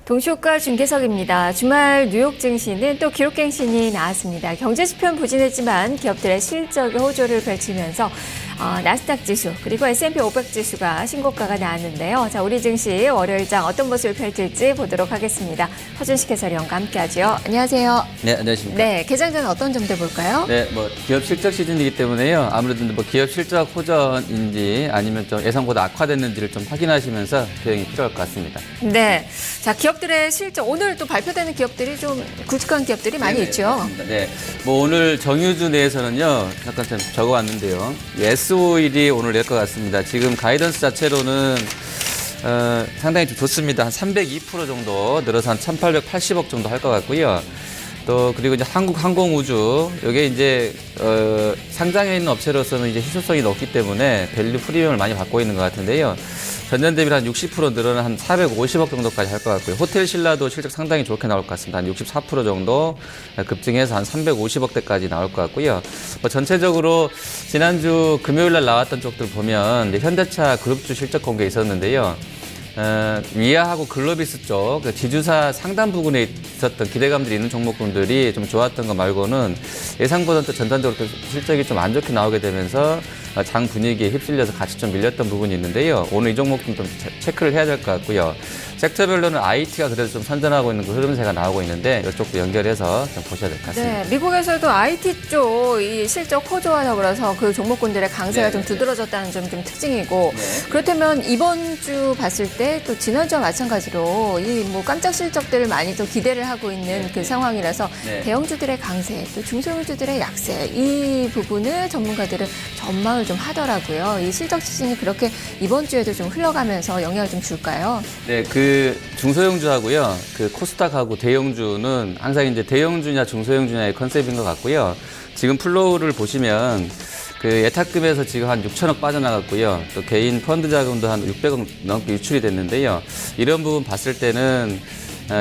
동시효과 중계석입니다. 주말 뉴욕 증시는 또 기록갱신이 나왔습니다. 경제지표는 부진했지만 기업들의 실적이 호조를 펼치면서 나스닥 지수 그리고 S&P 500 지수가 신고가가 나왔는데요. 자, 우리 증시 월요일장 어떤 모습을 펼칠지 보도록 하겠습니다. 허준식 해설위원과 함께하죠. 안녕하세요. 네, 안녕하십니까. 네, 개장 전 어떤 점들 볼까요? 네, 기업 실적 시즌이기 때문에요. 아무래도 기업 실적 호전인지 아니면 좀 예상보다 악화됐는지를 좀 확인하시면서 대응이 필요할 것 같습니다. 네, 자, 기업들의 실적 오늘 또 발표되는 기업들이 좀 굵직한 기업들이 많이 있죠. 맞습니다. 네, 오늘 정유주 내에서는요, 잠깐 좀 적어왔는데요. S-오일이 오늘 낼 것 같습니다. 지금 가이던스 자체로는 상당히 좀 좋습니다. 한 302% 정도 늘어서 한 1,880억 정도 할 것 같고요. 또 그리고 이제 한국항공우주 이게 이제 상장해 있는 업체로서는 이제 희소성이 높기 때문에 밸류 프리미엄을 많이 받고 있는 것 같은데요. 전년 대비 한 60% 늘어난 한 450억 정도까지 할 것 같고요. 호텔신라도 실적 상당히 좋게 나올 것 같습니다. 한 64% 정도 급증해서 한 350억대까지 나올 것 같고요. 전체적으로 지난주 금요일 날 나왔던 쪽들 보면 이제 현대차 그룹주 실적 공개 있었는데요. 위아하고 글로비스 쪽 지주사 상단 부분에 있었던 기대감들이 있는 종목군들이 좀 좋았던 거 말고는 예상보다는 또 전반적으로 또 실적이 좀 안 좋게 나오게 되면서 장 분위기에 휩쓸려서 같이 좀 밀렸던 부분이 있는데요. 오늘 이 종목도 좀 체크를 해야 될 것 같고요. 섹터별로는 IT가 그래도 좀 선전하고 있는 그 흐름세가 나오고 있는데 이쪽도 연결해서 좀 보셔야 될 것 같습니다. 네, 미국에서도 IT 쪽 이 실적 호조와 더불어서 그 종목군들의 강세가 네, 좀 두드러졌다는 점 좀 특징이고 네. 그렇다면 이번 주 봤을 때 또 지난주와 마찬가지로 이 깜짝 실적들을 많이 또 기대를 하고 있는 그 상황이라서 네. 대형주들의 강세 또 중소형주들의 약세 이 부분을 전문가들은 전망을 좀 하더라고요. 이 실적 시즌이 그렇게 이번 주에도 좀 흘러가면서 영향을 좀 줄까요? 네, 그 중소형주하고요, 그 코스닥하고 대형주는 항상 이제 대형주냐 중소형주냐의 컨셉인 것 같고요. 지금 플로우를 보시면 그 예탁금에서 지금 한 6천억 빠져나갔고요. 또 개인 펀드 자금도 한 600억 넘게 유출이 됐는데요. 이런 부분 봤을 때는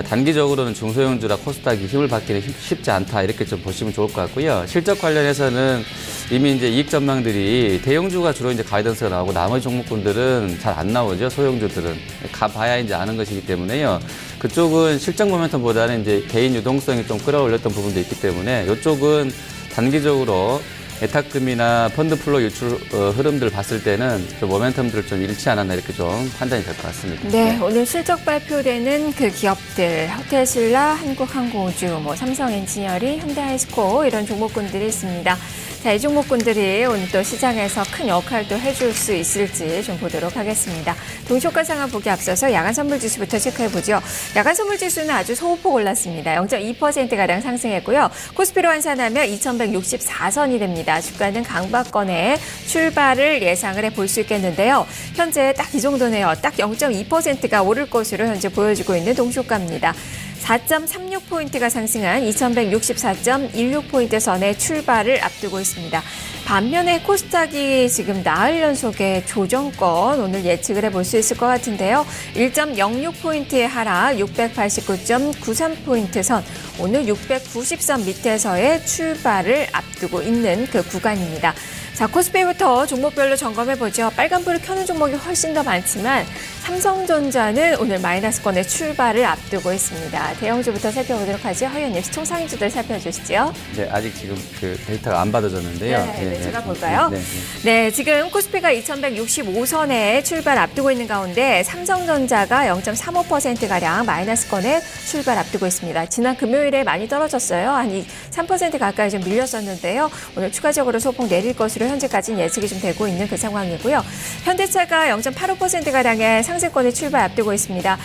단기적으로는 중소형주라 코스닥이 힘을 받기는 쉽지 않다 이렇게 좀 보시면 좋을 것 같고요. 실적 관련해서는 이미 이제 이익 전망들이 대형주가 주로 이제 가이던스가 나오고 나머지 종목군들은 잘 안 나오죠. 소형주들은 가봐야 이제 아는 것이기 때문에요. 그쪽은 실적 모멘텀보다는 이제 개인 유동성이 좀 끌어올렸던 부분도 있기 때문에 이쪽은 단기적으로 예탁금이나 펀드 플로 유출 흐름들 봤을 때는 좀 모멘텀들을 좀 잃지 않았나 이렇게 좀 판단이 될 것 같습니다. 네, 오늘 실적 발표되는 그 기업들, 호텔신라, 한국항공우주, 삼성엔지니어링, 현대아이스코 이런 종목군들이 있습니다. 자, 이 종목군들이 오늘 또 시장에서 큰 역할도 해줄 수 있을지 좀 보도록 하겠습니다. 동시효과 상황 보기 앞서서 야간 선물 지수부터 체크해보죠. 야간 선물 지수는 아주 소폭 올랐습니다. 0.2%가량 상승했고요. 코스피로 환산하면 2164선이 됩니다. 주가는 강박권에 출발을 예상을 해볼 수 있겠는데요. 현재 딱 이 정도네요. 딱 0.2%가 오를 것으로 현재 보여지고 있는 동시효과입니다. 4.36포인트가 상승한 2164.16포인트 선의 출발을 앞두고 있습니다. 반면에 코스닥이 지금 나흘 연속의 조정권 오늘 예측을 해볼 수 있을 것 같은데요. 1.06포인트의 하락 689.93포인트 선 오늘 690선 밑에서의 출발을 앞두고 있는 그 구간입니다. 자, 코스피부터 종목별로 점검해보죠. 빨간불을 켜는 종목이 훨씬 더 많지만 삼성전자는 오늘 마이너스권의 출발을 앞두고 있습니다. 대형주부터 살펴보도록 하죠. 허연님, 시총상위주들 살펴주시죠. 네, 아직 지금 그 데이터가 안 받아졌는데요. 네, 제가 볼까요? 네. 네, 지금 코스피가 2165선에 출발 앞두고 있는 가운데 삼성전자가 0.35%가량 마이너스권에 출발 앞두고 있습니다. 지난 금요일에 많이 떨어졌어요. 한 3% 가까이 좀 밀렸었는데요. 오늘 추가적으로 소폭 내릴 것으로 현재까지는 예측이 좀 되고 있는 그 상황이고요. 현대차가 0.85%가량의 상승권에 출발 앞두고 있습니다.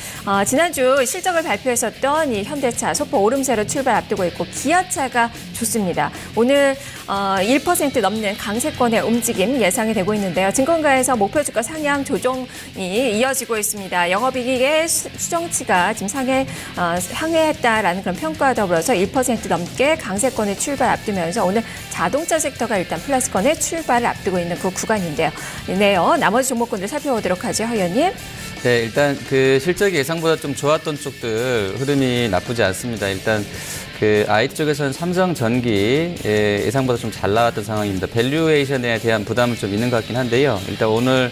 지난주 실적을 발표했었던 이 현대차 소폭 오름세로 출발 앞두고 있고 기아차가 좋습니다. 오늘 1% 넘는 강세권의 움직임 예상이 되고 있는데요. 증권가에서 목표주가 상향 조정이 이어지고 있습니다. 영업이익의 수정치가 지금 상회했다라는 그런 평가와 더불어서 1% 넘게 강세권의 출발 앞두면서 오늘 자동차 섹터가 일단 플러스권의 출발을 앞두고 있는 그 구간인데요. 네요. 나머지 종목군들 살펴보도록 하죠. 허연님. 네, 일단 그 실적이 예상보다 좀 좋았던 쪽들 흐름이 나쁘지 않습니다. 일단 그 IT 쪽에서는 삼성전기 예상보다 좀 잘 나왔던 상황입니다. 밸류에이션에 대한 부담은 좀 있는 것 같긴 한데요. 일단 오늘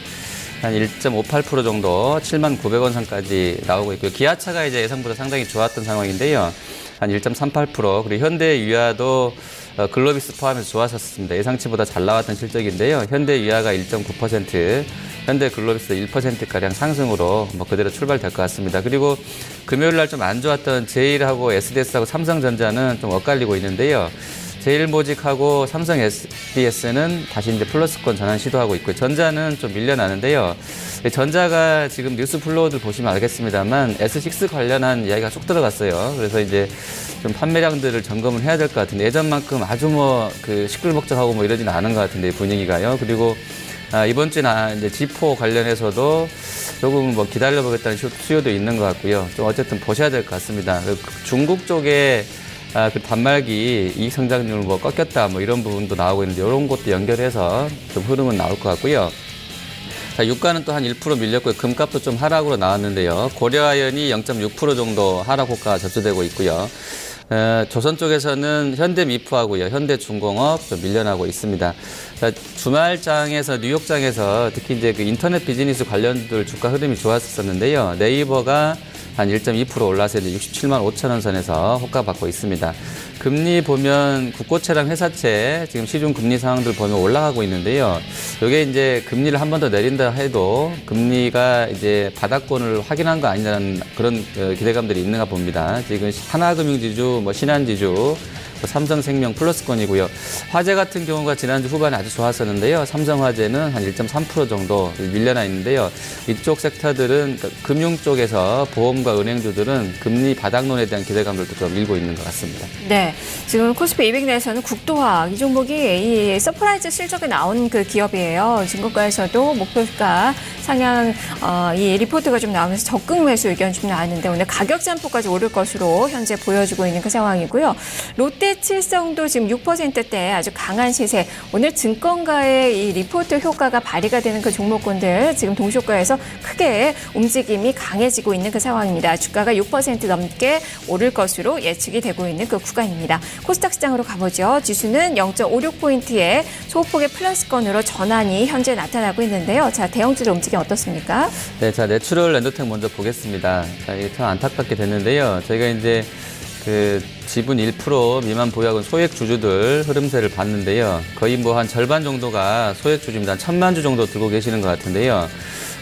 한 1.58% 정도 79,900원 선까지 나오고 있고요. 기아차가 이제 예상보다 상당히 좋았던 상황인데요. 한 1.38%, 그리고 현대위아도 글로비스 포함해서 좋았었습니다. 예상치보다 잘 나왔던 실적인데요. 현대위아가 1.9%, 현대글로비스 1%가량 상승으로 뭐 그대로 출발될 것 같습니다. 그리고 금요일 날 좀 안 좋았던 제일하고 SDS하고 삼성전자는 좀 엇갈리고 있는데요. 제일모직하고 삼성 SDS는 다시 이제 플러스권 전환 시도하고 있고요. 전자는 좀 밀려나는데요. 전자가 지금 뉴스 플로우들 보시면 알겠습니다만 S6 관련한 이야기가 쏙 들어갔어요. 그래서 이제 좀 판매량들을 점검을 해야 될 것 같은데 예전만큼 아주 뭐 그 시끌벅적하고 뭐 이러지는 않은 것 같은데 분위기가요. 그리고 이번 주에 이제 G4 관련해서도 조금 뭐 기다려보겠다는 수요도 있는 것 같고요. 좀 어쨌든 보셔야 될 것 같습니다. 중국 쪽에 그 단말기 이익 성장률 뭐 꺾였다 뭐 이런 부분도 나오고 있는데 이런 것도 연결해서 좀 흐름은 나올 것 같고요. 자, 유가는 또 한 1% 밀렸고요. 금값도 좀 하락으로 나왔는데요. 고려아연이 0.6% 정도 하락 효과가 접수되고 있고요. 조선 쪽에서는 현대미프하고요, 현대중공업 좀 밀려나고 있습니다. 자, 주말장에서 뉴욕장에서 특히 이제 그 인터넷 비즈니스 관련들 주가 흐름이 좋았었는데요. 네이버가 한 1.2% 올라서 이제 67만 5천 원 선에서 호가받고 있습니다. 금리 보면 국고채랑 회사채 지금 시중 금리 상황들 보면 올라가고 있는데요. 이게 이제 금리를 한 번 더 내린다 해도 금리가 이제 바닥권을 확인한 거 아니냐는 그런 기대감들이 있는가 봅니다. 지금 하나금융지주, 뭐 신한지주, 삼성생명 플러스권이고요. 화재 같은 경우가 지난주 후반에 아주 좋았었는데요. 삼성화재는 한 1.3% 정도 밀려나 있는데요. 이쪽 섹터들은 그러니까 금융 쪽에서 보험과 은행주들은 금리 바닥론에 대한 기대감들도 좀 일고 있는 것 같습니다. 네, 지금 코스피 200 내에서는 국도화학 이 종목이 이 서프라이즈 실적에 나온 그 기업이에요. 증권가에서도 목표가 상향 이 리포트가 좀 나오면서 적극 매수 의견 좀 나왔는데 오늘 가격 잠포까지 오를 것으로 현재 보여지고 있는 그 상황이고요. 롯데칠성도 지금 6%대 아주 강한 시세. 오늘 증권가의 이 리포트 효과가 발휘가 되는 그 종목군들 지금 동시효과에서 크게 움직임이 강해지고 있는 그 상황입니다. 주가가 6% 넘게 오를 것으로 예측이 되고 있는 그 구간입니다. 코스닥 시장으로 가보죠. 지수는 0.56포인트의 소폭의 플러스권으로 전환이 현재 나타나고 있는데요. 자, 대형주들 움직임 어떻습니까? 네, 자, 내추럴 랜더텍 먼저 보겠습니다. 자, 이게 참 안타깝게 됐는데요. 저희가 이제 그 지분 1% 미만 보유하고 소액 주주들 흐름세를 봤는데요. 거의 뭐 한 절반 정도가 소액 주주입니다. 한 1,000만 주 정도 들고 계시는 것 같은데요.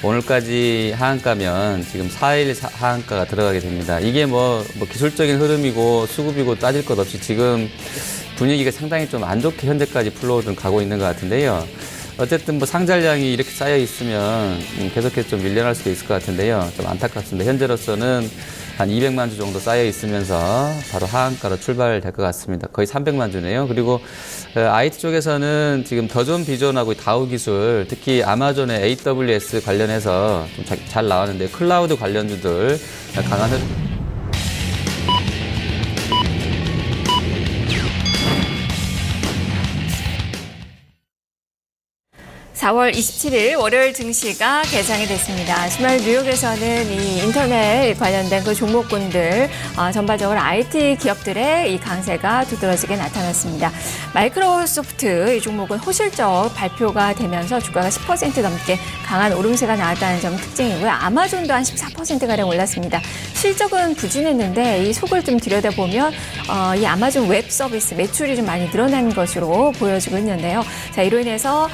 오늘까지 하한가면 지금 4일 하한가가 들어가게 됩니다. 이게 뭐 기술적인 흐름이고 수급이고 따질 것 없이 지금 분위기가 상당히 좀 안 좋게 현재까지 플로우는 가고 있는 것 같은데요. 어쨌든 뭐 상장량이 이렇게 쌓여 있으면 계속해서 좀 밀려날 수도 있을 것 같은데요. 좀 안타깝습니다. 현재로서는 한 200만 주 정도 쌓여 있으면서 바로 하한가로 출발될 것 같습니다. 거의 300만 주네요. 그리고 IT 쪽에서는 지금 더존 비존하고 다우 기술, 특히 아마존의 AWS 관련해서 좀 잘 나왔는데 클라우드 관련주들 강한 흐름. 4월 27일 월요일 증시가 개장이 됐습니다. 주말 뉴욕에서는 이 인터넷 관련된 그 종목군들 전반적으로 IT 기업들의 이 강세가 두드러지게 나타났습니다. 마이크로소프트 이 종목은 호실적 발표가 되면서 주가가 10% 넘게 강한 오름세가 나왔다는 점 특징이고요. 아마존도 한 14%가량 올랐습니다. 실적은 부진했는데 이 속을 좀 들여다보면 이 아마존 웹 서비스 매출이 좀 많이 늘어난 것으로 보여지고 있는데요. 자, 이로 인해서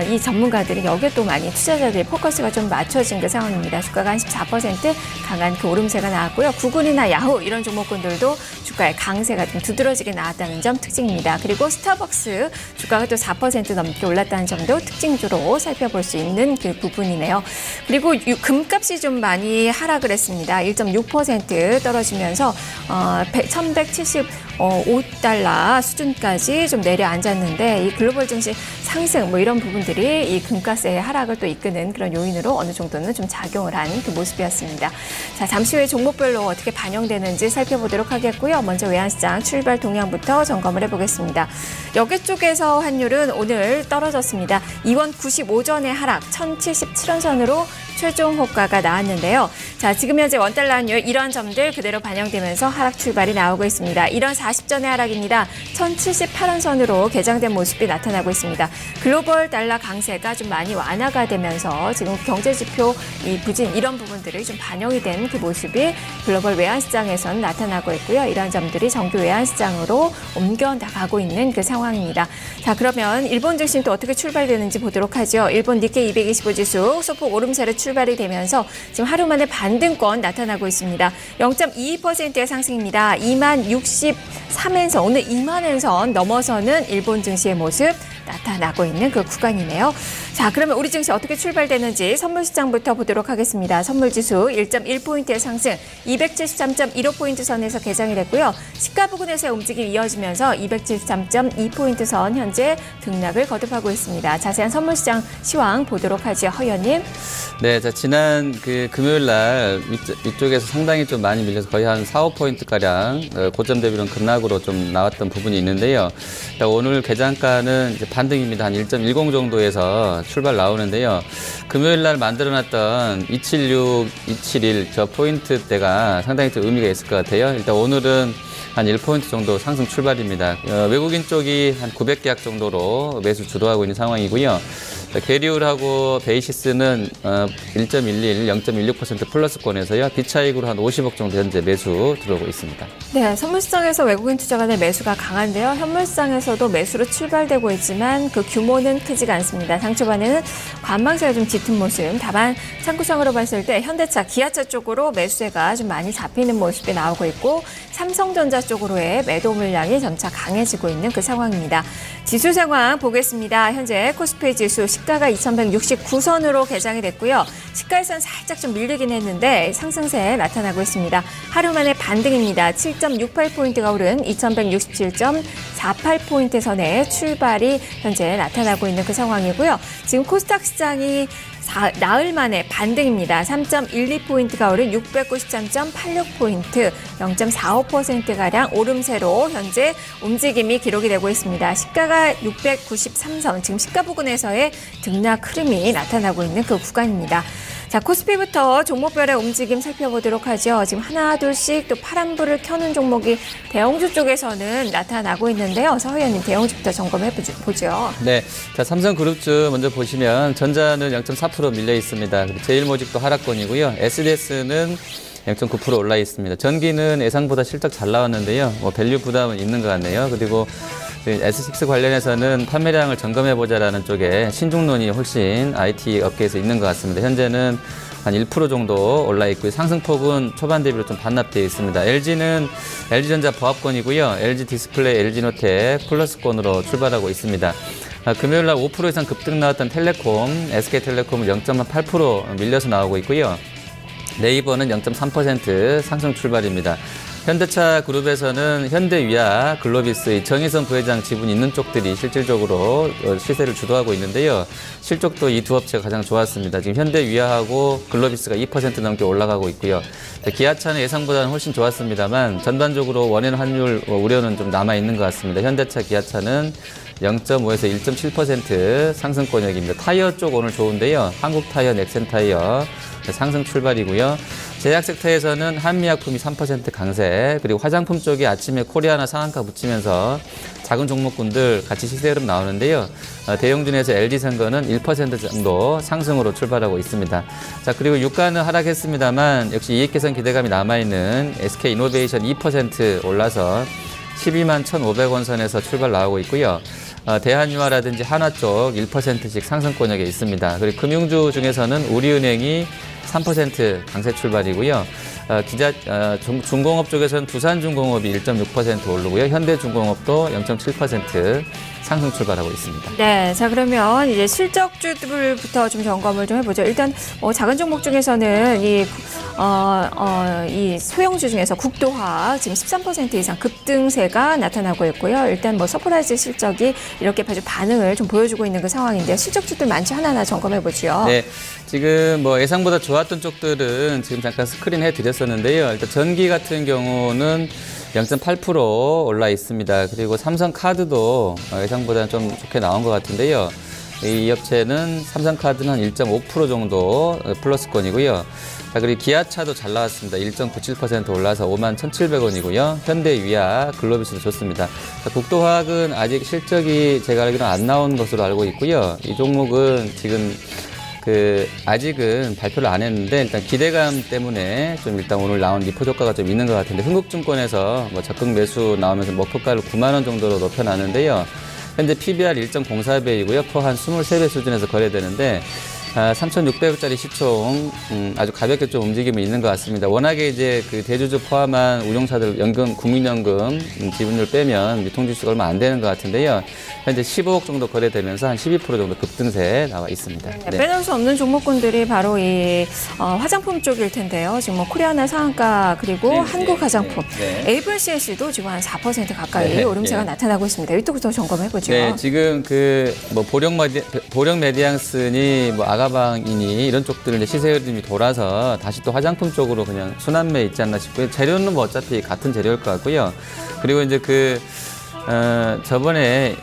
이 전문가들이 여기에 또 많이 투자자들의 포커스가 좀 맞춰진 그 상황입니다. 주가가 한 14% 강한 그 오름세가 나왔고요. 구글이나 야후 이런 종목군들도 주가의 강세가 좀 두드러지게 나왔다는 점 특징입니다. 그리고 스타벅스 주가가 또 4% 넘게 올랐다는 점도 특징주로 살펴볼 수 있는 그 부분이네요. 그리고 금값이 좀 많이 하락을 했습니다. 1.6% 떨어지면서 1,175달러 수준까지 좀 내려앉았는데 이 글로벌 증시 상승 뭐 이런 부분들이 이 금가스의 하락을 또 이끄는 그런 요인으로 어느 정도는 좀 작용을 한 그 모습이었습니다. 자, 잠시 후에 종목별로 어떻게 반영되는지 살펴보도록 하겠고요. 먼저 외환시장 출발 동향부터 점검을 해보겠습니다. 여객 쪽에서 환율은 오늘 떨어졌습니다. 2원 95전의 하락 1,077원 선으로 최종 호가가 나왔는데요. 자, 지금 현재 원달러 환율 이런 점들 그대로 반영되면서 하락 출발이 나오고 있습니다. 이런 40전의 하락입니다. 1078원 선으로 개장된 모습이 나타나고 있습니다. 글로벌 달러 강세가 좀 많이 완화가 되면서 지금 경제 지표 이 부진 이런 부분들이 좀 반영이 된 그 모습이 글로벌 외환시장에선 나타나고 있고요. 이러한 점들이 정규 외환시장으로 옮겨 나가고 있는 그 상황입니다. 자, 그러면 일본 증시 또 어떻게 출발되는지 보도록 하죠. 일본 니케이 225 지수 소폭 오름세로 출발이 되면서 지금 하루 만에 반등권 나타나고 있습니다. 0.22%의 상승입니다. 2063엔선, 오늘 2만엔선 넘어서는 일본 증시의 모습 나타나고 있는 그 구간이네요. 자, 그러면 우리 증시 어떻게 출발되는지 선물시장부터 보도록 하겠습니다. 선물지수 1.1포인트의 상승, 273.15포인트 선에서 개장이 됐고요. 시가 부근에서의 움직임이 이어지면서 273.2포인트 선 현재 등락을 거듭하고 있습니다. 자세한 선물시장 시황 보도록 하죠. 허연님. 네, 자, 지난 그 금요일 날 위쪽에서 상당히 좀 많이 밀려서 거의 한 4, 5포인트가량 고점 대비로는 급락으로 좀 나왔던 부분이 있는데요. 자, 오늘 개장가는 이제 반등입니다. 한 1.10 정도에서 출발 나오는데요. 금요일 날 만들어놨던 276, 271 저 포인트대가 상당히 좀 의미가 있을 것 같아요. 일단 오늘은 한 1포인트 정도 상승 출발입니다. 외국인 쪽이 한 900계약 정도로 매수 주도하고 있는 상황이고요. 게리울하고 베이시스는 1.11, 0.16% 플러스권에서요. 비차익으로 한 50억 정도 현재 매수 들어오고 있습니다. 네, 선물시장에서 외국인 투자가의 매수가 강한데요. 현물시장에서도 매수로 출발되고 있지만 그 규모는 크지가 않습니다. 당 초반에는 관망세가 좀 짙은 모습. 다만 참고성으로 봤을 때 현대차, 기아차 쪽으로 매수세가 좀 많이 잡히는 모습이 나오고 있고 삼성전자 쪽으로의 매도 물량이 점차 강해지고 있는 그 상황입니다. 지수 상황 보겠습니다. 현재 코스피 지수 시가가 2169선으로 개장이 됐고요. 시가에선 살짝 좀 밀리긴 했는데 상승세 나타나고 있습니다. 하루 만에 반등입니다. 7.68포인트가 오른 2167.48포인트 선에 출발이 현재 나타나고 있는 그 상황이고요. 지금 코스닥 시장이 나흘 만에 반등입니다. 3.12포인트가 오른 693.86포인트, 0.45%가량 오름세로 현재 움직임이 기록이 되고 있습니다. 시가가 693선, 지금 시가 부근에서의 등락 흐름이 나타나고 있는 그 구간입니다. 자, 코스피부터 종목별의 움직임 살펴보도록 하죠. 지금 하나, 둘씩 또 파란불을 켜는 종목이 대형주 쪽에서는 나타나고 있는데요. 서희연님, 대형주부터 점검해 보죠. 네, 자, 삼성그룹주 먼저 보시면 전자는 0.4% 밀려 있습니다. 그리고 제일모직도 하락권이고요. SDS는 0.9% 올라 있습니다. 전기는 예상보다 실적 잘 나왔는데요. 뭐 밸류 부담은 있는 것 같네요. 그리고 S6 관련해서는 판매량을 점검해보자라는 쪽에 신중론이 훨씬 IT 업계에서 있는 것 같습니다. 현재는 한 1% 정도 올라 있고요. 상승폭은 초반 대비로 좀 반납되어 있습니다. LG는 LG전자 보합권이고요. LG 디스플레이, LG노텍 플러스권으로 출발하고 있습니다. 금요일 날 5% 이상 급등 나왔던 텔레콤, SK텔레콤은 0.8% 밀려서 나오고 있고요. 네이버는 0.3% 상승 출발입니다. 현대차 그룹에서는 현대위아, 글로비스, 정의선 부회장 지분이 있는 쪽들이 실질적으로 시세를 주도하고 있는데요. 실적도 이 두 업체가 가장 좋았습니다. 지금 현대위아하고 글로비스가 2% 넘게 올라가고 있고요. 기아차는 예상보다는 훨씬 좋았습니다만 전반적으로 원유 환율 우려는 좀 남아있는 것 같습니다. 현대차, 기아차는 0.5에서 1.7% 상승권역입니다. 타이어 쪽 오늘 좋은데요. 한국타이어, 넥센타이어 상승 출발이고요. 제약 섹터에서는 한미약품이 3% 강세, 그리고 화장품 쪽이 아침에 코리아나 상한가 붙이면서 작은 종목군들 같이 시세 흐름 나오는데요. 대형주에서 LG생건은 1% 정도 상승으로 출발하고 있습니다. 자, 그리고 유가는 하락했습니다만 역시 이익 개선 기대감이 남아있는 SK이노베이션 2% 올라서 12만 1,500원 선에서 출발 나오고 있고요. 대한유화라든지 한화 쪽 1%씩 상승권역에 있습니다. 그리고 금융주 중에서는 우리은행이 3% 강세 출발이고요. 중공업 쪽에서는 두산중공업이 1.6% 오르고요. 현대중공업도 0.7% 상승 출발하고 있습니다. 네, 자, 그러면 이제 실적주들부터 좀 점검을 좀 해보죠. 일단 작은 종목 중에서는 이 소형주 중에서 국도화학 지금 13% 이상 급등세가 나타나고 있고요. 일단 서프라이즈 실적이 이렇게 아주 반응을 좀 보여주고 있는 그 상황인데요. 실적주들 많지 하나하나 점검해 보죠. 네, 지금 예상보다 좋았던 쪽들은 지금 잠깐 스크린 해드렸었는데요. 일단 전기 같은 경우는 0.8% 올라 있습니다. 그리고 삼성카드도 예상보다 좀 좋게 나온 것 같은데요. 이 업체는 삼성카드는 한 1.5% 정도 플러스권이고요. 자, 그리고 기아차도 잘 나왔습니다. 1.97% 올라서 51,700원이고요. 현대위아, 글로비스도 좋습니다. 자, 국도화학은 아직 실적이 제가 알기로는 안 나온 것으로 알고 있고요. 이 종목은 지금 아직은 발표를 안 했는데 일단 기대감 때문에 좀 일단 오늘 나온 리포 효과가 좀 있는 것 같은데 흥국증권에서 뭐 적극 매수 나오면서 목표가를 9만 원 정도로 높여놨는데요. 현재 PBR 1.04배이고요. 퍼 한 23배 수준에서 거래되는데 3,600원짜리 시총 아주 가볍게 좀 움직임이 있는 것 같습니다. 워낙에 이제 그 대주주 포함한 운용사들 연금, 국민연금 지분율 빼면 유통지수가 얼마 안 되는 것 같은데요. 현재 15억 정도 거래되면서 한 12% 정도 급등세에 나와 있습니다. 네. 빼놓을 수 없는 종목군들이 바로 이 화장품 쪽일 텐데요. 지금 뭐 코리아나 상한가 그리고 한국 화장품, AVCS도 지금 한 4% 가까이 오름세가 나타나고 있습니다. 이쪽부터 점검해 보죠. 네, 지금 뭐 보령 메디앙스니 뭐 아가방이니 이런 쪽들은 이제 시세 흐름이 돌아서 다시 또 화장품 쪽으로 그냥 순환매 있지 않나 싶고요. 재료는 뭐 어차피 같은 재료일 것 같고요. 그리고 이제 저번에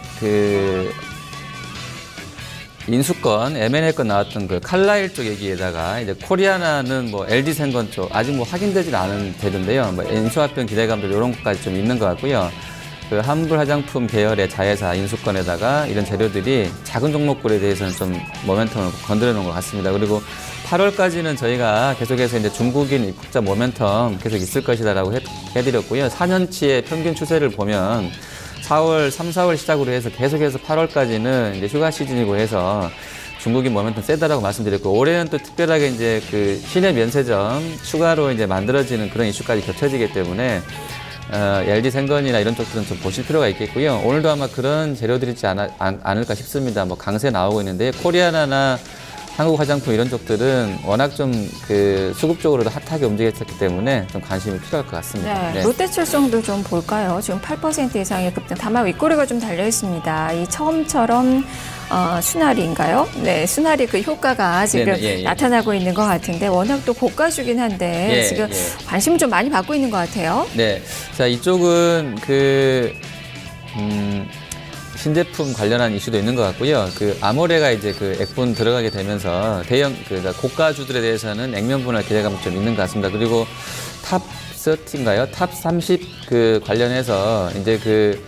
인수권, M&A 건 나왔던 그 칼라일 쪽 얘기에다가 이제 코리아나는 뭐 LG 생건 쪽 아직 뭐 확인되진 않은 대로인데요. 뭐 인수합병 기대감들 이런 것까지 좀 있는 것 같고요. 그 한불 화장품 계열의 자회사 인수권에다가 이런 재료들이 작은 종목군에 대해서는 좀 모멘텀을 건드려 놓은 것 같습니다. 그리고 8월까지는 저희가 계속해서 이제 중국인 입국자 모멘텀 계속 있을 것이다라고 해드렸고요. 4년치의 평균 추세를 보면 3, 4월 시작으로 해서 계속해서 8월까지는 이제 휴가 시즌이고 해서 중국인 모멘텀 세다라고 말씀드렸고, 올해는 또 특별하게 이제 그 시내 면세점 추가로 이제 만들어지는 그런 이슈까지 겹쳐지기 때문에 LG 생건이나 이런 쪽들은 좀 보실 필요가 있겠고요. 오늘도 아마 그런 재료들이 있지 않을까 싶습니다. 뭐 강세 나오고 있는데 코리아나나 한국 화장품 이런 쪽들은 워낙 좀 수급 쪽으로도 핫하게 움직였기 때문에 좀 관심이 필요할 것 같습니다. 네. 롯데칠성도 좀 볼까요? 지금 8% 이상의 급등, 다만 윗꼬리가 좀 달려 있습니다. 이 처음처럼 순하리인가요? 네, 순하리 그 효과가 지금 나타나고 있는 것 같은데 워낙 또 고가주긴 한데 지금 관심을 좀 많이 받고 있는 것 같아요. 네, 자 이쪽은 신제품 관련한 이슈도 있는 것 같고요. 아모레가 이제 액분 들어가게 되면서 그러니까 고가주들에 대해서는 액면 분할 기대감이 좀 있는 것 같습니다. 그리고 탑 30인가요? 탑 30 관련해서 이제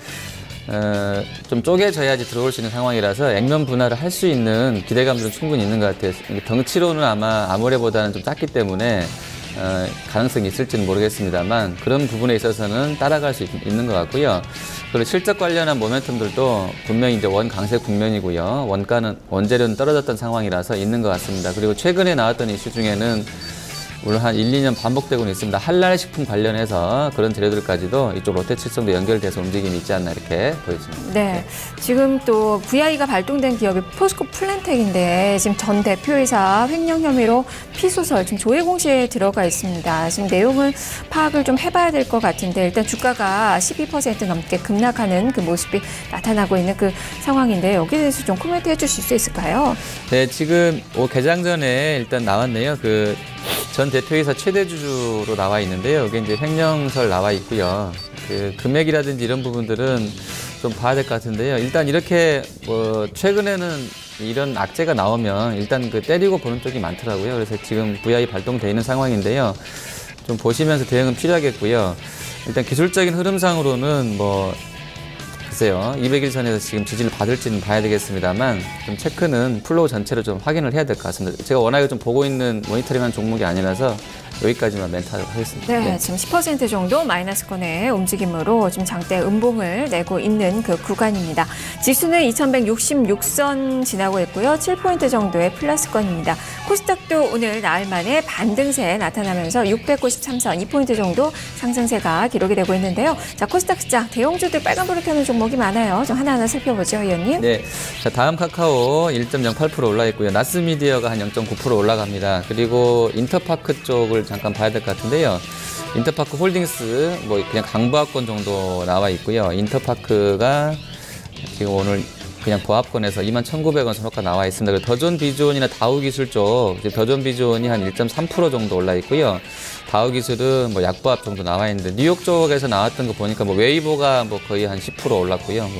좀 쪼개져야지 들어올 수 있는 상황이라서 액면 분할을 할 수 있는 기대감들은 충분히 있는 것 같아요. 덩치로는 아마 아모레보다는 좀 작기 때문에 가능성이 있을지는 모르겠습니다만 그런 부분에 있어서는 따라갈 수 있는 것 같고요. 그리고 실적 관련한 모멘텀들도 분명히 이제 원 강세 국면이고요. 원재료는 떨어졌던 상황이라서 있는 것 같습니다. 그리고 최근에 나왔던 이슈 중에는 물론 한 1, 2년 반복되고는 있습니다. 한랄식품 관련해서 그런 재료들까지도 이쪽 롯데칠성도 연결돼서 움직임이 있지 않나 이렇게 보여집니다. 네, 지금 또 VI가 발동된 기업이 포스코 플랜텍인데 지금 전 대표이사 횡령 혐의로 피소설 지금 조회 공시에 들어가 있습니다. 지금 내용을 파악을 좀 해봐야 될 것 같은데 일단 주가가 12% 넘게 급락하는 그 모습이 나타나고 있는 그 상황인데 여기에 대해서 좀 코멘트 해주실 수 있을까요? 네, 지금 개장 전에 일단 나왔네요. 전 대표이사 최대 주주로 나와 있는데요. 여기 이제 횡령설 나와 있고요. 금액이라든지 이런 부분들은 좀 봐야 될 것 같은데요. 일단 이렇게 최근에는 이런 악재가 나오면 일단 때리고 보는 쪽이 많더라고요. 그래서 지금 VI 발동돼 있는 상황인데요. 좀 보시면서 대응은 필요하겠고요. 일단 기술적인 흐름상으로는 글쎄요, 200일선에서 지금 지지를 받을지는 봐야 되겠습니다만 좀 체크는 플로우 전체를 좀 확인을 해야 될 것 같습니다. 제가 워낙에 좀 보고 있는 모니터링한 종목이 아니라서 여기까지만 멘트하도록 하겠습니다. 네, 지금 10% 정도 마이너스권의 움직임으로 지금 장대 음봉을 내고 있는 그 구간입니다. 지수는 2166선 지나고 있고요. 7포인트 정도의 플러스권입니다. 코스닥도 오늘 나흘 만에 반등세 나타나면서 693선 2포인트 정도 상승세가 기록이 되고 있는데요. 자, 코스닥 시장 대형주들 빨간불을 켜는 종목이 많아요. 좀 하나하나 살펴보죠, 의원님. 네, 자, 다음 카카오 1.08% 올라 있고요. 나스미디어가 한 0.9% 올라갑니다. 그리고 인터파크 쪽을 잠깐 봐야 될 것 같은데요. 인터파크 홀딩스 그냥 강보합권 정도 나와 있고요. 인터파크가 지금 오늘 그냥 보합권에서 21,900원 선호가 나와 있습니다. 그리고 더존 비존이나 다우 기술 쪽, 더존 비존이 한 1.3% 정도 올라 있고요. 다우 기술은 약보합 정도 나와 있는데 뉴욕 쪽에서 나왔던 거 보니까 웨이보가 거의 한 10% 올랐고요.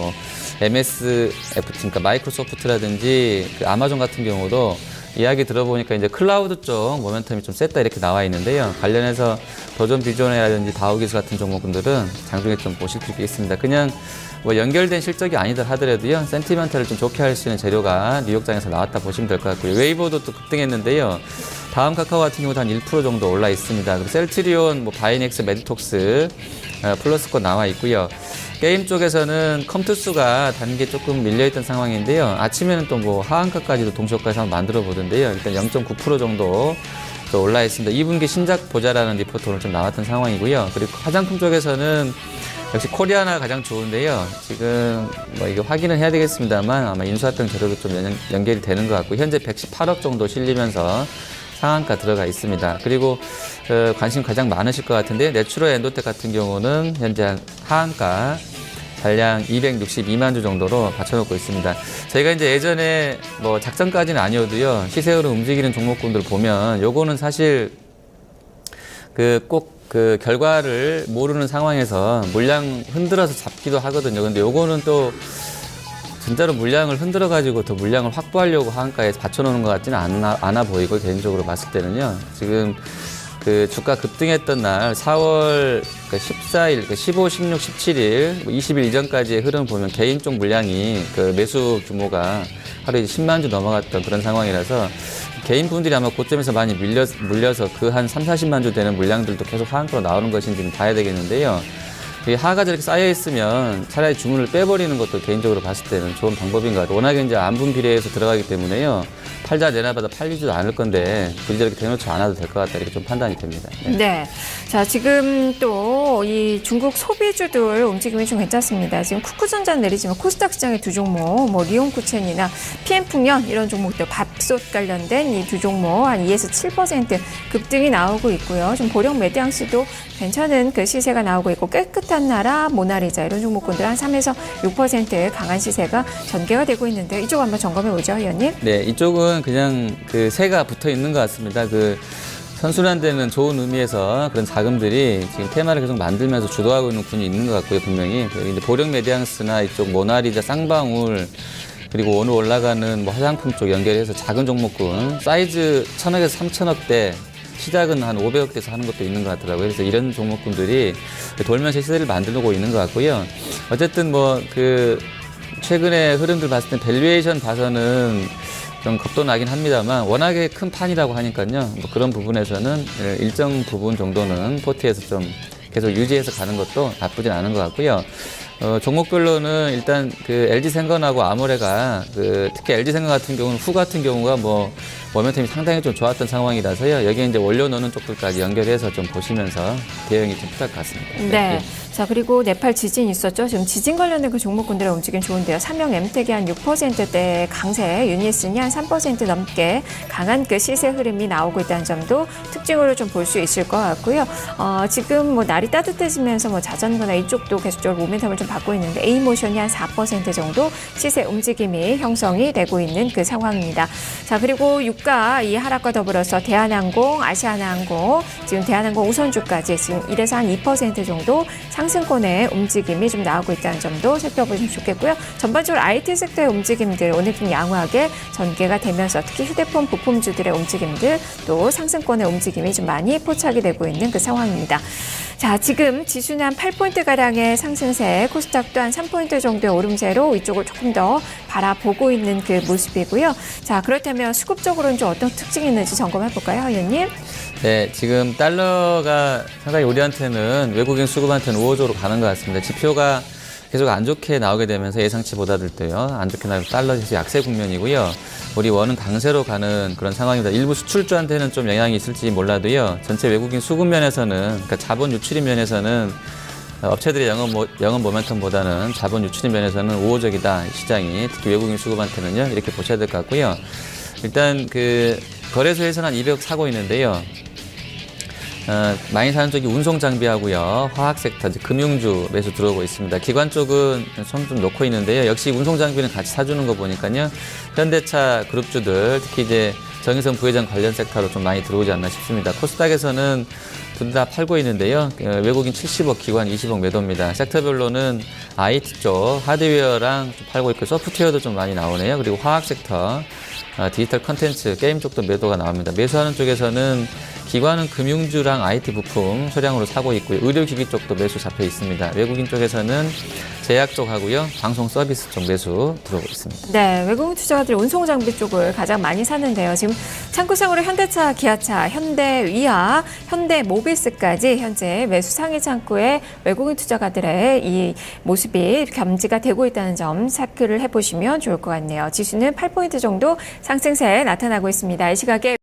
MSFT, 그러니까 마이크로소프트라든지 그 아마존 같은 경우도 이야기 들어보니까 이제 클라우드 쪽 모멘텀이 좀 셌다 이렇게 나와 있는데요. 관련해서 도전 비전이라든지 다우기술 같은 종목들은 장중에 좀 보실 수 있습니다. 그냥 뭐 연결된 실적이 아니더 하더라도요, 센티멘트를 좀 좋게 할 수 있는 재료가 뉴욕장에서 나왔다 보시면 될 것 같고요. 웨이보도 또 급등했는데요. 다음 카카오 같은 경우도 한 1% 정도 올라 있습니다. 그리고 셀트리온, 뭐 바이넥스, 메디톡스 플러스권 나와 있고요. 게임 쪽에서는 컴투스가 단계 조금 밀려있던 상황인데요. 아침에는 또 뭐 하한가까지도 동시효과에서 한번 만들어 보던데요. 일단 0.9% 정도 또 올라 있습니다. 2분기 신작 보자라는 리포트 오늘 좀 나왔던 상황이고요. 그리고 화장품 쪽에서는 역시 코리아나가 가장 좋은데요. 지금 뭐 이게 확인을 해야 되겠습니다만 아마 인수합병 재료도 좀 연결이 되는 것 같고 현재 118억 정도 실리면서 상한가 들어가 있습니다. 그리고 관심 가장 많으실 것 같은데 내추럴 엔도텍 같은 경우는 현재 하한가 잔량 262만 주 정도로 받쳐놓고 있습니다. 저희가 이제 예전에 뭐 작전까지는 아니어도요, 시세로 움직이는 종목군들 보면 요거는 사실 꼭 그 결과를 모르는 상황에서 물량 흔들어서 잡기도 하거든요. 근데 요거는 또 진짜로 물량을 흔들어 가지고 더 물량을 확보하려고 하한가에 받쳐놓는 것 같지는 않아 보이고, 개인적으로 봤을 때는요. 지금 그 주가 급등했던 날 4월 14일, 15, 16, 17일, 20일 이전까지의 흐름 보면 개인 쪽 물량이 그 매수 규모가 하루에 10만 주 넘어갔던 그런 상황이라서 개인 분들이 아마 고점에서 많이 물려서 그 한 3, 40만 주 되는 물량들도 계속 하한가로 나오는 것인지는 봐야 되겠는데요. 이 하가 저렇게 쌓여있으면 차라리 주문을 빼버리는 것도 개인적으로 봤을 때는 좋은 방법인 것 같아요. 워낙에 이제 안분 비례해서 들어가기 때문에요. 팔자 내놔봐도 팔리지도 않을 건데 굳이 저렇게 대놓지 않아도 될 것 같다, 이렇게 좀 판단이 됩니다. 네. 네. 자, 지금 또 이 중국 소비주들 움직임이 좀 괜찮습니다. 지금 쿠쿠전자는 내리지만 코스닥 시장의 두 종목, 뭐 리온쿠첸이나 PM풍연 이런 종목들, 밥솥 관련된 이 두 종목 한 2에서 7% 급등이 나오고 있고요. 좀 보령 메디앙스도 괜찮은 그 시세가 나오고 있고, 깨끗한 나라, 모나리자 이런 종목군들 한 3에서 6% 강한 시세가 전개가 되고 있는데, 이쪽 한번 점검해 보죠, 의원님. 네, 이쪽은 그냥 그 새가 붙어 있는 것 같습니다. 그 선순환되는 좋은 의미에서 그런 자금들이 지금 테마를 계속 만들면서 주도하고 있는 군이 있는 것 같고요, 분명히. 이제 보령 메디앙스나 이쪽 모나리자, 쌍방울, 그리고 오늘 올라가는 뭐 화장품 쪽 연결해서 작은 종목군 사이즈 1,000억에서 3,000억대, 시작은 한 500억대에서 하는 것도 있는 것 같더라고요. 그래서 이런 종목군들이 돌면서 시세를 만들고 있는 것 같고요. 어쨌든 뭐 그 최근에 흐름들 봤을 때 밸류에이션 봐서는 좀 겁도 나긴 합니다만 워낙에 큰 판이라고 하니까요. 뭐 그런 부분에서는 일정 부분 정도는 포트에서 좀 계속 유지해서 가는 것도 나쁘진 않은 것 같고요. 종목별로는 일단 그 LG생건하고 아모레가 특히 LG생건 같은 경우는 후 같은 경우가 뭐 모멘텀이 상당히 좀 좋았던 상황이라서요. 여기에 이제 올려 놓는 쪽들까지 연결해서 좀 보시면서 대응이 좀 필요할 것 같습니다. 네. 자, 그리고 네팔 지진 있었죠. 지금 지진 관련된 그 종목군들의 움직임 좋은데요. 삼성 엠텍이 한 6%대 강세, 유니슨이 한 3% 넘게 강한 그 시세 흐름이 나오고 있다는 점도 특징으로 좀 볼 수 있을 것 같고요. 지금 뭐 날이 따뜻해지면서 뭐 자전거나 이쪽도 계속적으로 모멘텀을 좀 받고 있는데, A모션이 한 4% 정도 시세 움직임이 형성이 되고 있는 그 상황입니다. 자, 그리고 유가 이 하락과 더불어서 대한항공, 아시아나항공, 지금 대한항공 우선주까지 지금 1에서 한 2% 정도 상승권의 움직임이 좀 나오고 있다는 점도 살펴보시면 좋겠고요. 전반적으로 IT 섹터의 움직임들 오늘 좀 양호하게 전개가 되면서 특히 휴대폰 부품주들의 움직임들, 또 상승권의 움직임이 좀 많이 포착이 되고 있는 그 상황입니다. 자, 지금 지수는 한 8포인트가량의 상승세, 코스닥도 한 3포인트 정도의 오름세로 이쪽을 조금 더 바라보고 있는 그 모습이고요. 자, 그렇다면 수급적으로는 좀 어떤 특징이 있는지 점검해 볼까요, 의원님? 네, 지금 달러가 상당히 우리한테는, 외국인 수급한테는 우호적으로 가는 것 같습니다. 지표가 계속 안 좋게 나오게 되면서 예상치보다도요, 안 좋게 나오고 달러 지수 약세 국면이고요. 우리 원은 강세로 가는 그런 상황입니다. 일부 수출주한테는 좀 영향이 있을지 몰라도요, 전체 외국인 수급 면에서는, 그러니까 자본 유출입 면에서는 업체들의 영업 모멘텀보다는 자본 유출입 면에서는 우호적이다, 시장이. 특히 외국인 수급한테는요, 이렇게 보셔야 될 것 같고요. 일단 그 거래소에서는 한 200억 사고 있는데요. 많이 사는 쪽이 운송 장비하고요, 화학 섹터, 금융주 매수 들어오고 있습니다. 기관 쪽은 손 좀 놓고 있는데요. 역시 운송 장비는 같이 사주는 거 보니까요, 현대차 그룹주들, 특히 이제 정의선 부회장 관련 섹터로 좀 많이 들어오지 않나 싶습니다. 코스닥에서는 둘 다 팔고 있는데요. 외국인 70억, 기관 20억 매도입니다. 섹터별로는 IT 쪽 하드웨어랑 좀 팔고 있고 소프트웨어도 좀 많이 나오네요. 그리고 화학 섹터, 디지털 컨텐츠, 게임 쪽도 매도가 나옵니다. 매수하는 쪽에서는 기관은 금융주랑 IT 부품 소량으로 사고 있고요. 의료기기 쪽도 매수 잡혀 있습니다. 외국인 쪽에서는 제약 쪽 하고요. 방송 서비스 쪽 매수 들어오고 있습니다. 네, 외국인 투자자들이 운송장비 쪽을 가장 많이 사는데요. 지금 창구상으로 현대차, 기아차, 현대위아, 현대모비스까지 현재 매수 상위 창구에 외국인 투자가들의 이 모습이 감지가 되고 있다는 점 체크를 해보시면 좋을 것 같네요. 지수는 8포인트 정도 상승세 나타나고 있습니다. 이 시각에